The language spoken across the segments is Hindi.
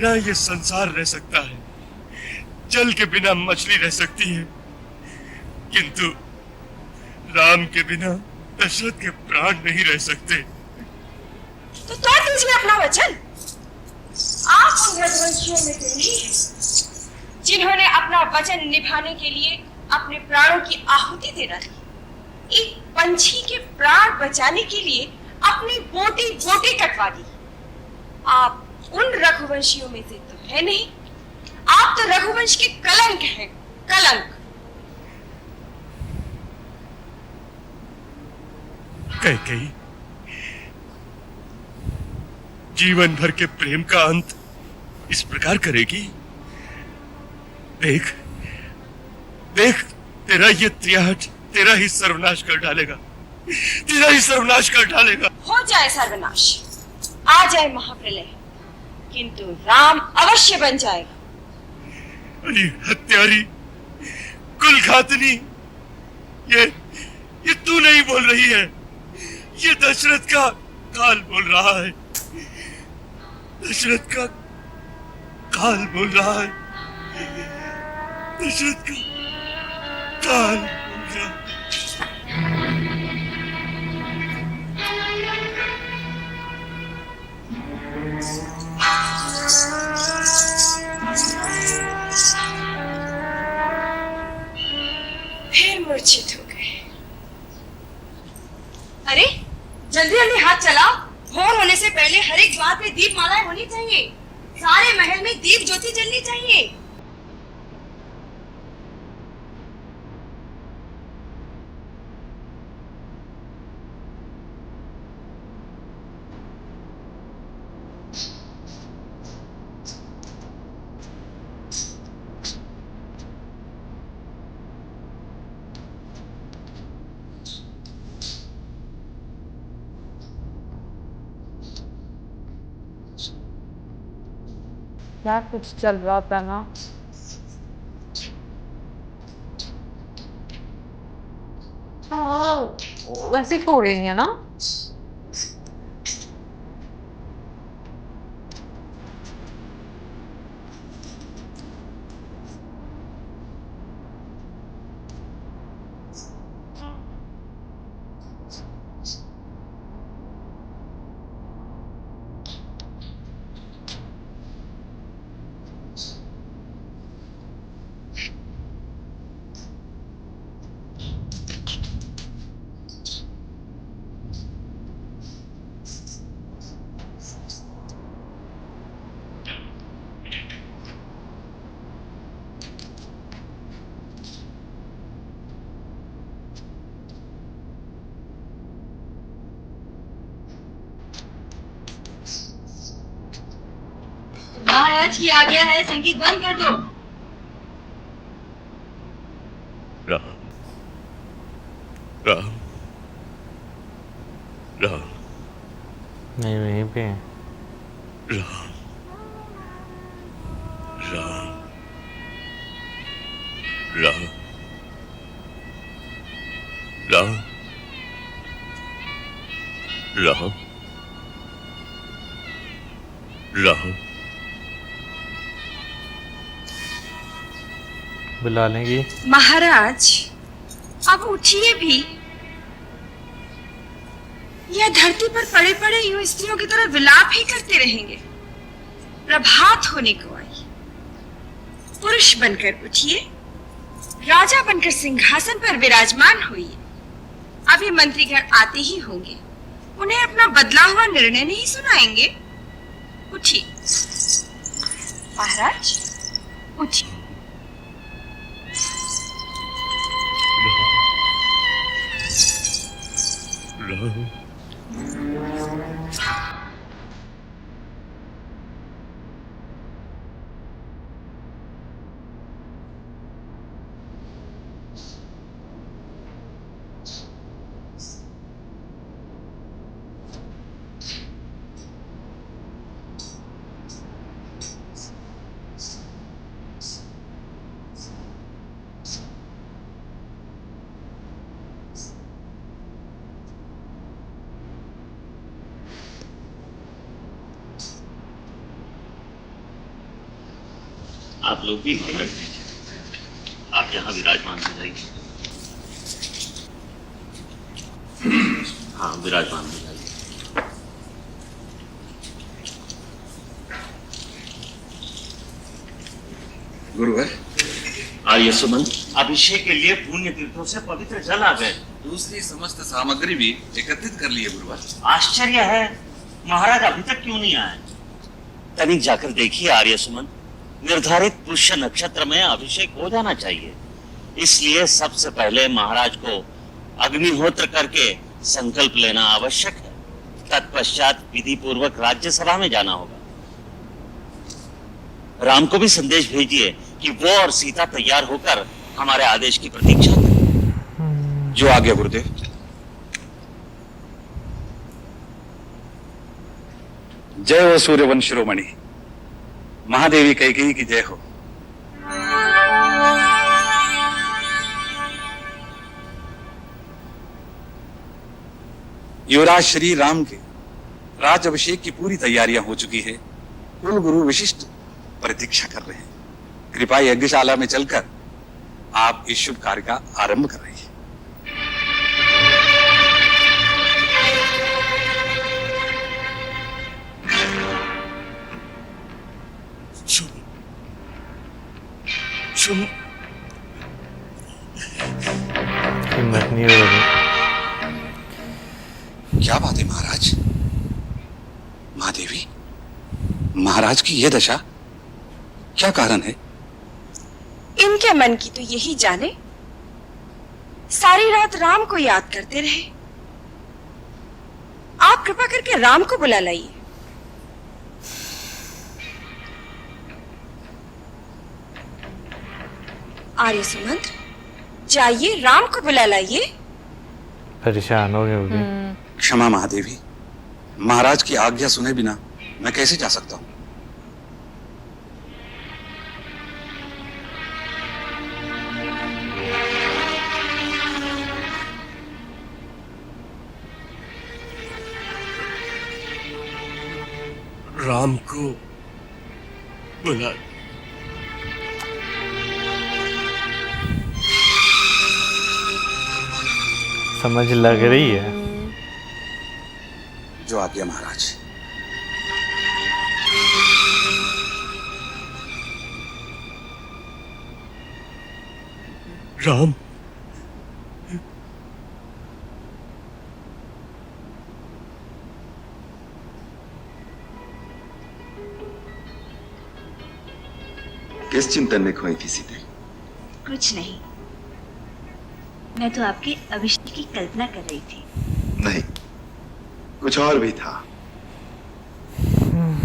ना ये संसार रह सकता है, जल के बिना मछली रह सकती है, किंतु राम के बिना दशरथ के प्राण नहीं रह सकते। तो तोड़ दीजिए अपना वचन। आप उन रघुवंशियों में से नहीं हैं जिन्होंने अपना वचन निभाने के लिए अपने प्राणों की आहुति दे डाली। एक पंछी के प्राण बचाने के लिए अपनी बोटी बोटी कटवा दी। आप उन रघुवंशियों में से तो है नहीं। आप तो रघुवंश के कलंक हैं, कलंक। कैकेयी, जीवन भर के प्रेम का अंत इस प्रकार करेगी? देख देख, तेरा ये त्रियाहट तेरा ही सर्वनाश कर डालेगा, तेरा ही सर्वनाश कर डालेगा। हो जाए सर्वनाश, आ जाए महाप्रलय, किंतु राम अवश्य बन जाएगा। अरे हत्यारी, कुलघातनी, ये तू नहीं बोल रही है, ये दशरथ का काल बोल रहा है। दशरथ का काल बोल रहा है। दशरथ का काल बोल रहा है। फिर मूर्छित हो गए। अरे जल्दी जल्दी हाथ चलाओ, भोर होने से पहले हर एक द्वार पे दीप मालाएं होनी चाहिए। सारे महल में दीप ज्योति जलनी चाहिए। क्या कुछ चल रहा था ना। हाँ, वैसे हो रही है ना। महाराज की आज्ञा है, संगीत बंद कर दो। राम राम राम नहीं वहीं पे है। राम राम राम राम राम राम। बुला लेंगी। महाराज अब उठिए भी। यह धरती पर पड़े पड़े यूं स्त्रियों की तरह विलाप ही करते रहेंगे। प्रभात होने को आई। पुरुष बनकर उठिए, राजा बनकर सिंहासन पर विराजमान होइए। अभी मंत्रीगण आते ही होंगे, उन्हें अपना बदला हुआ निर्णय नहीं सुनाएंगे। उठिए महाराज, उठिए। राम आप लोग भी बैठ दीजिए। आप यहाँ विराजमान हो जाइए। हाँ, विराजमान हो जाइए। गुरुवर, आर्य सुमन, अभिषेक के लिए पुण्य तीर्थों से पवित्र जल आ गए। दूसरी समस्त सामग्री भी एकत्रित कर ली है गुरुवर। आश्चर्य है, महाराज अभी तक क्यों नहीं आए? तनिक जाकर देखिए आर्य सुमन, निर्धारित पुष्य नक्षत्र में अभिषेक हो जाना चाहिए। इसलिए सबसे पहले महाराज को अग्निहोत्र करके संकल्प लेना आवश्यक है। तत्पश्चात विधि पूर्वक राज्यसभा में जाना होगा। राम को भी संदेश भेजिए कि वो और सीता तैयार होकर हमारे आदेश की प्रतीक्षा करें। जो आज्ञा गुरुदेव। जय हो सूर्यवंश शिरोमणि, महादेवी कैकेयी की जय हो। युवराज श्री राम के राज अभिषेक की पूरी तैयारियां हो चुकी है। कुल गुरु विशिष्ट प्रतीक्षा कर रहे हैं। कृपया यज्ञशाला में चलकर आप इस शुभ कार्य का आरंभ कर रही है। हिम्मत नहीं हो रही। क्या बात है महाराज? महादेवी, महाराज की यह दशा, क्या कारण है? इनके मन की तो यही जाने। सारी रात राम को याद करते रहे। आप कृपा करके राम को बुला लाइए। आर्य सुमंत्र, जाइए राम को बुला लाइए। परेशान हो गए होगे। क्षमा महादेवी, महाराज की आज्ञा सुने बिना मैं कैसे जा सकता हूं? राम को बुला। समझ लग रही है। जो आज्ञा महाराज। राम, किस चिंतन में खोई थी सीते? कुछ नहीं, मैं तो आपके अभिषेक की कल्पना कर रही थी। नहीं, कुछ और भी था।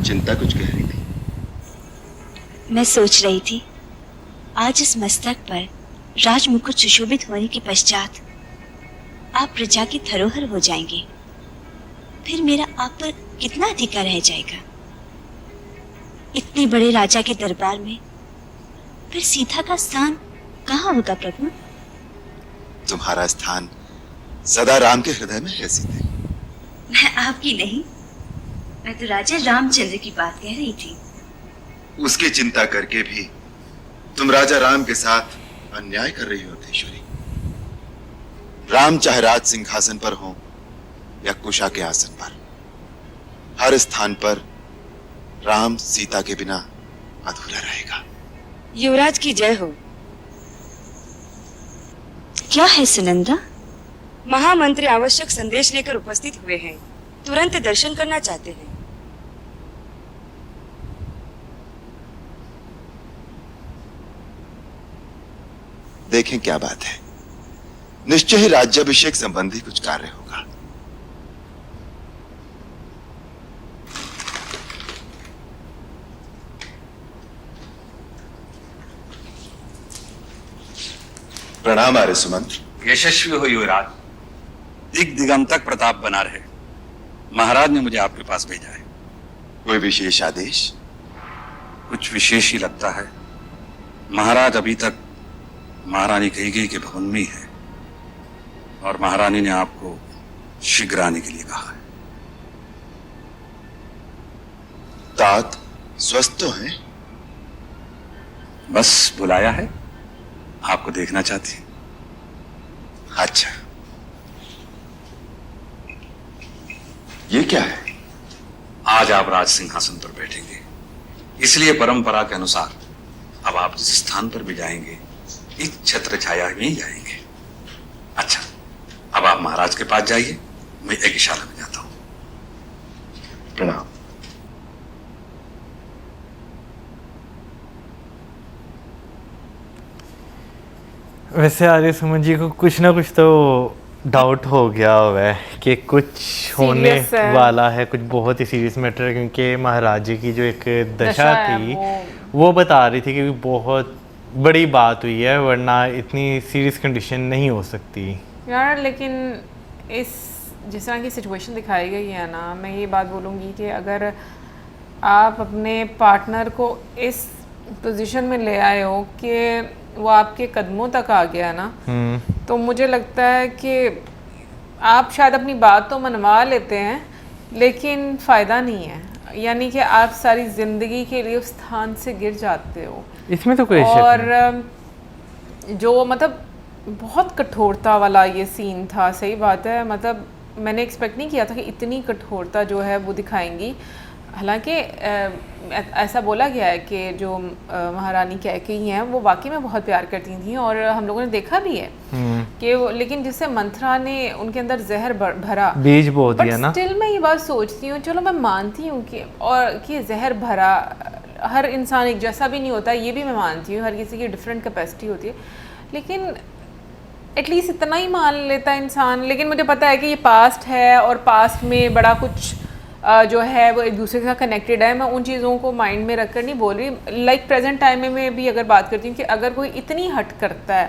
चिंता कुछ गहरी थी। मैं सोच रही थी, आज इस मस्तक पर राज मुकुट सुशोभित होने के पश्चात आप प्रजा की धरोहर हो जाएंगे। फिर मेरा आप पर कितना अधिकार रह जाएगा। इतने बड़े राजा के दरबार में फिर सीता का स्थान कहाँ होगा प्रभु? तुम्हारा स्थान सदा राम के हृदय में है सीते। मैं आपकी नहीं, मैं तो राजा रामचंद्र की बात कह रही थी। उसकी चिंता करके भी तुम राजा राम के साथ अन्याय कर रही हो अधीश्वरी। राम चाहे राज सिंहासन पर हो या कुशा के आसन पर, हर स्थान पर राम सीता के बिना अधूरा रहेगा। युवराज की जय हो। क्या है सुनंदा? महामंत्री आवश्यक संदेश लेकर उपस्थित हुए हैं। तुरंत दर्शन करना चाहते हैं। देखें क्या बात है। निश्चय ही राज्याभिषेक संबंधी कुछ कार्य होगा। प्रणाम आर्य सुमंत्र। यशस्वी हो युवराज। दिग दिगंतक प्रताप बना रहे। महाराज ने मुझे आपके पास भेजा है। कोई विशेष आदेश? कुछ विशेष ही लगता है। महाराज अभी तक महारानी कैकेयी के भवन में ही है और महारानी ने आपको शीघ्र आने के लिए कहा है। तात स्वस्थ तो हैं? बस बुलाया है, आपको देखना चाहती है। अच्छा, ये क्या है? आज आप राज सिंहासन पर बैठेंगे, इसलिए परंपरा के अनुसार अब आप जिस स्थान पर भी जाएंगे इस छत्र छाया में ही जाएंगे। अच्छा, अब आप महाराज के पास जाइए, मैं यज्ञशाला में जाता हूं। प्रणाम। वैसे आर्य सुमन जी को कुछ ना कुछ तो डाउट हो गया हुआ है कि कुछ होने Serious है। वाला है, कुछ बहुत ही सीरियस मैटर है, क्योंकि महाराज जी की जो एक दशा दशा है, थी वो बता रही थी कि बहुत बड़ी बात हुई है, वरना इतनी सीरियस कंडीशन नहीं हो सकती यार। लेकिन इस जिस तरह की सिचुएशन दिखाई गई है ना, मैं ये बात बोलूँगी कि अगर आप अपने पार्टनर को इस पोजीशन में ले आए हो कि वो आपके कदमों तक आ गया ना, तो मुझे लगता है कि आप शायद अपनी बात तो मनवा लेते हैं लेकिन फ़ायदा नहीं है, यानी कि आप सारी ज़िंदगी के लिए उस स्थान से गिर जाते हो। इसमें तो कोई शक और नहीं। जो मतलब बहुत कठोरता वाला ये सीन था, सही बात है, मतलब मैंने एक्सपेक्ट नहीं किया था कि इतनी कठोरता जो है वो दिखाएंगी। हालांकि ऐसा बोला गया है कि जो महारानी कैकेयी हैं वो वाकई में बहुत प्यार करती थी, और हम लोगों ने देखा भी है कि लेकिन जिससे मंथरा ने उनके अंदर जहर भरा, बीज बो दिया ना। स्टिल मैं ये बात सोचती हूँ, चलो मैं मानती हूँ कि जहर भरा, हर इंसान एक जैसा भी नहीं होता, ये भी मैं मानती हूँ, हर किसी की डिफरेंट कैपेसिटी होती है, लेकिन एटलीस्ट इतना ही मान लेता है इंसान। लेकिन मुझे पता है कि ये पास्ट है और पास्ट में बड़ा कुछ जो है वो एक दूसरे के साथ कनेक्टेड है। मैं उन चीज़ों को माइंड में रखकर नहीं बोल रही, लाइक प्रेजेंट टाइम में भी अगर बात करती हूँ कि अगर कोई इतनी हट करता है,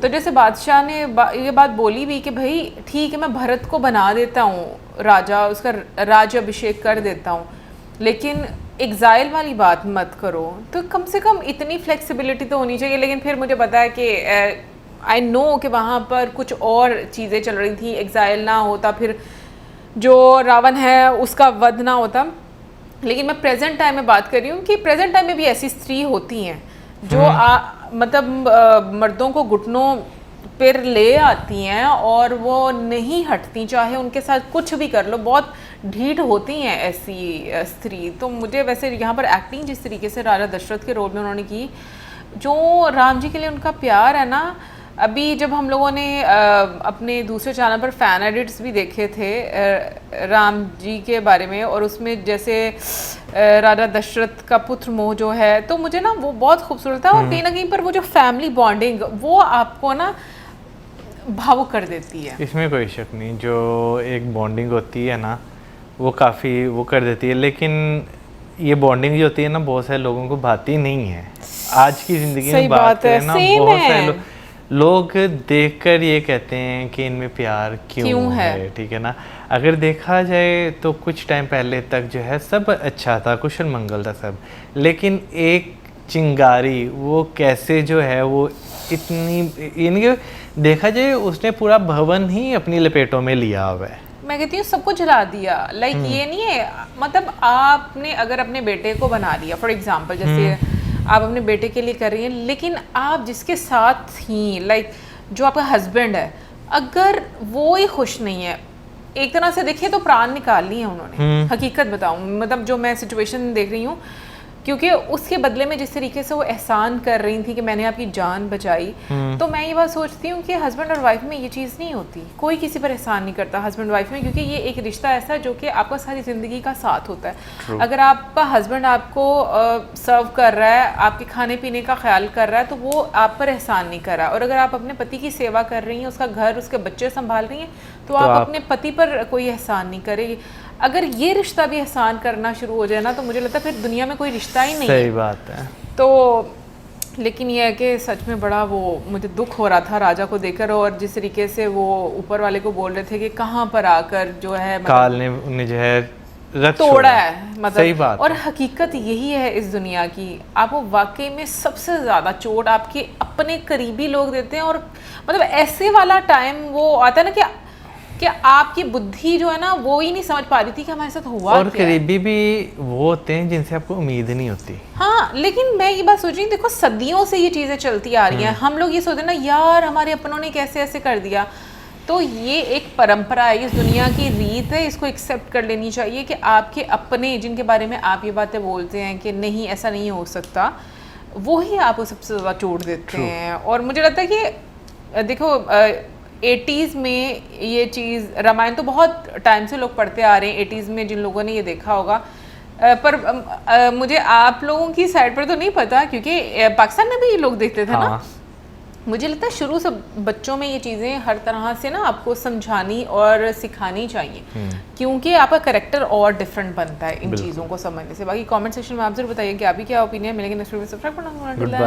तो जैसे बादशाह ने ये बात बोली भी कि भाई ठीक है मैं भरत को बना देता हूँ राजा, उसका राज्याभिषेक कर देता हूँ, लेकिन एग्जाइल वाली बात मत करो। तो कम से कम इतनी फ्लेक्सिबिलिटी तो होनी चाहिए। लेकिन फिर मुझे पता है कि आई नो कि वहाँ पर कुछ और चीज़ें चल रही थी, एग्जाइल ना होता फिर जो रावण है उसका वध ना होता। लेकिन मैं प्रेजेंट टाइम में बात कर रही हूँ कि प्रेजेंट टाइम में भी ऐसी स्त्री होती हैं जो मतलब मर्दों को घुटनों पर ले आती हैं और वो नहीं हटती, चाहे उनके साथ कुछ भी कर लो, बहुत ढीठ होती हैं ऐसी स्त्री। तो मुझे वैसे यहाँ पर एक्टिंग जिस तरीके से राजा दशरथ के रोल में उन्होंने की, जो राम जी के लिए उनका प्यार है ना, अभी जब हम लोगों ने अपने दूसरे चैनल पर फैन एडिट्स भी देखे थे राम जी के बारे में, और उसमें जैसे राजा दशरथ का पुत्र मोह जो है, तो मुझे ना वो बहुत खूबसूरत था। और कहीं ना कहीं पर वो जो फैमिली बॉन्डिंग वो आपको ना भावुक कर देती है। इसमें कोई शक नहीं, जो एक बॉन्डिंग होती है ना वो काफ़ी वो कर देती है। लेकिन ये बॉन्डिंग जो होती है ना बहुत सारे लोगों को भाती नहीं है। आज की ज़िंदगी में बात करें ना, बहुत सारे लोग देखकर ये कहते हैं कि इनमें प्यार क्यों है, ठीक है ना। अगर देखा जाए तो कुछ टाइम पहले तक जो है सब अच्छा था, कुशल मंगल था सब, लेकिन एक चिंगारी वो कैसे जो है वो इतनी, यानी कि देखा जाए उसने पूरा भवन ही अपनी लपेटों में लिया हुआ है। मैं कहती हूँ सबको जला दिया। लाइक ये नहीं है, मतलब आपने अगर अपने बेटे को बना लिया, फॉर एग्जांपल जैसे आप अपने बेटे के लिए कर रही हैं, लेकिन आप जिसके साथ थी, लाइक जो आपका हस्बैंड है, अगर वो ही खुश नहीं है, एक तरह से देखिए तो प्राण निकाल लिए हैं उन्होंने। हकीकत बताऊं, मतलब जो मैं सिचुएशन देख रही हूँ, क्योंकि उसके बदले में जिस तरीके से वो एहसान कर रही थी कि मैंने आपकी जान बचाई, तो मैं ये बात सोचती हूँ कि हस्बैंड और वाइफ में ये चीज़ नहीं होती, कोई किसी पर एहसान नहीं करता हस्बैंड वाइफ में, क्योंकि ये एक रिश्ता ऐसा है जो कि आपका सारी ज़िंदगी का साथ होता है। अगर आपका हस्बैंड आपको सर्व कर रहा है, आपके खाने पीने का ख्याल कर रहा है, तो वो आप पर एहसान नहीं कर रहा। और अगर आप अपने पति की सेवा कर रही हैं, उसका घर, उसके बच्चे संभाल रही हैं, तो आप अपने पति पर कोई एहसान नहीं करेगी। अगर ये रिश्ता भी एहसान करना शुरू हो जाए ना, तो मुझे लगता है फिर दुनिया में कोई रिश्ता ही नहीं है। सही बात है। तो लेकिन यह है कि सच में बड़ा वो मुझे दुख हो रहा था राजा को देखकर, और जिस तरीके से वो ऊपर वाले को बोल रहे थे कि कहाँ पर आकर जो है काल ने उन्हें जो है रख तोड़ा है, मतलब सही बात। और हकीकत यही है इस दुनिया की, आपको वाकई में सबसे ज़्यादा चोट आपके अपने करीबी लोग देते हैं। और मतलब ऐसे वाला टाइम वो आता है ना कि कि आपकी बुद्धि जो है ना वो ही नहीं समझ पा रही थी कि हमारे साथ हुआ और क्या है। करीबी भी वो होते हैं जिनसे आपको उम्मीद नहीं होती। हाँ, लेकिन मैं ये बात सोच रही हूँ, देखो सदियों से ये चीज़ें चलती आ रही हैं, हम लोग ये सोचते हैं ना यार हमारे अपनों ने कैसे ऐसे कर दिया, तो ये एक परंपरा है, इस दुनिया की रीत है, इसको एक्सेप्ट कर लेनी चाहिए कि आपके अपने जिनके बारे में आप ये बातें बोलते हैं कि नहीं ऐसा नहीं हो सकता, वो ही आपको सबसे ज़्यादा चोट देते हैं। और मुझे लगता है कि देखो 80s में ये चीज़, रामायण तो बहुत टाइम से लोग पढ़ते आ रहे हैं, 80s में जिन लोगों ने ये देखा होगा, पर मुझे आप लोगों की साइड पर तो नहीं पता, क्योंकि पाकिस्तान में भी ये लोग देखते थे ना। मुझे लगता है शुरू से बच्चों में ये चीज़ें हर तरह से ना आपको समझानी और सिखानी चाहिए, क्योंकि आपका करेक्टर और डिफरेंट बनता है इन चीज़ों को समझने से। बाकी कमेंट सेक्शन में आप जरूर बताइए कि आपकी क्या ओपिनियन। मिलेंगे नेक्स्ट वीडियो में, सब्सक्राइब करना। Good bye.